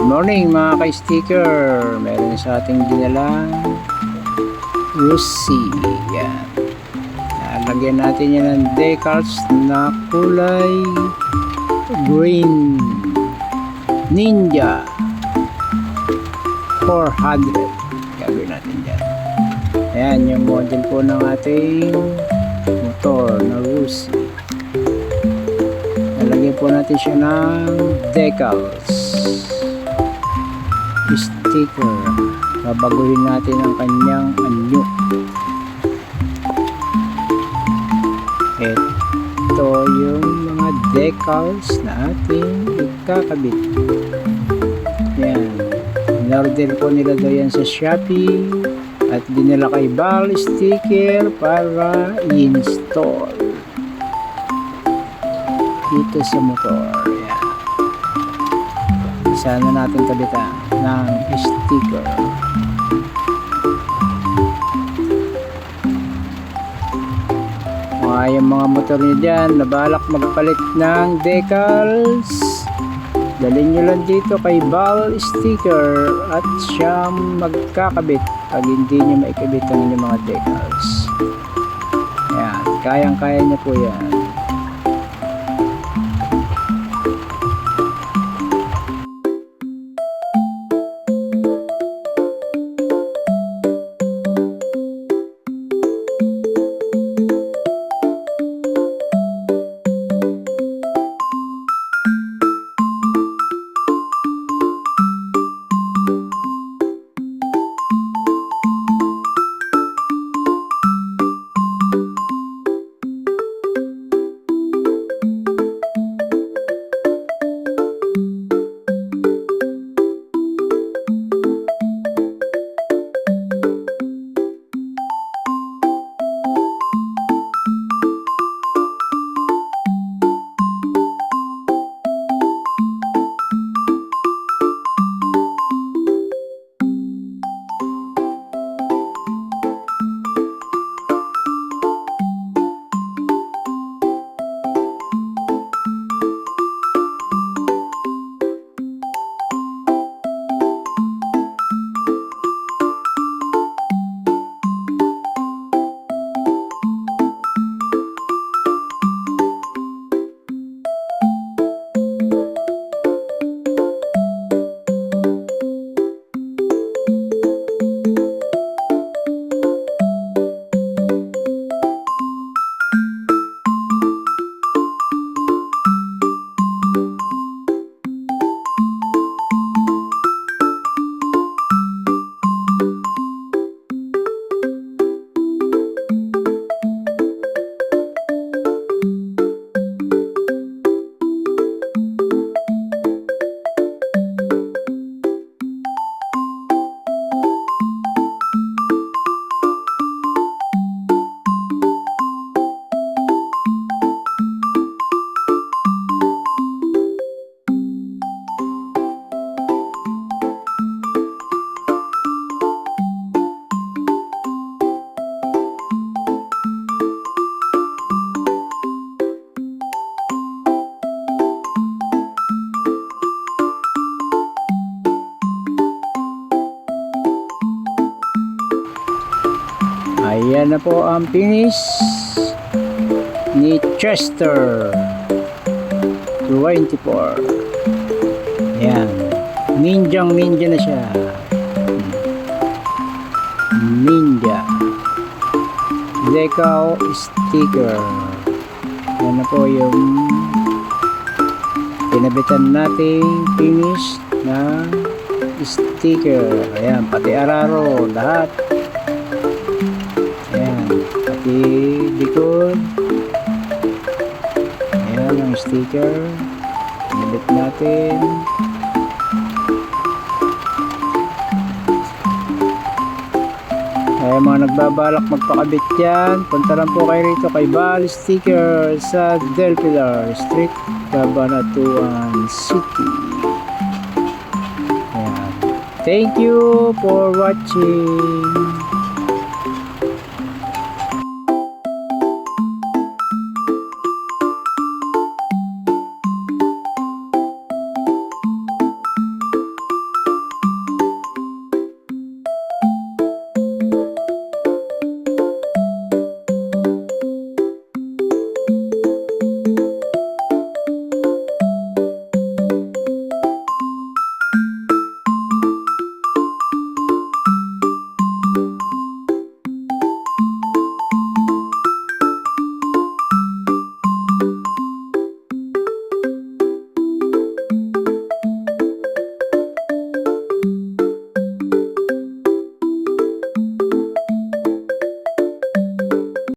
morning mga ka-sticker. Meron sa ating dinalang Lucy. Yan. Nalagyan natin yan ng decals na kulay green. Ninja 400. Gagawin natin yan. Ayan yung model po ng ating motor na Lucy. Nalagyan po natin siya ng decals sticker. Babaguhin natin ang kanyang anyo. Ito yung mga decals na ating ikakabit. Yan. In-order po nila daw yan sa Shopee at dinala kay Bal Sticker para i-install dito sa motor. Yan. Sana natin kabitan ng sticker. Yung mga motor nyo dyan na balak magpalit ng decals, dalhin nyo lang dito kay Bal Sticker at siya magkakabit pag hindi nyo maikabit ang inyong mga decals. Ayan, kayang-kaya nyo po yan. Ayan na po ang finish ni Chester 24. Ayan. Ninja na siya. Ninja. Decal sticker. Ayan na po yung pinabitan nating finish na sticker. Ayan. Pati araro. Lahat. Pati likod. Ayan ang sticker. Pinabit natin. Kaya mga nagbabalak magpakabit yan, punta lang po kayo rito kay Bal Sticker sa Del Pilar Street, Cabanatuan City. Ayan. Thank you for watching.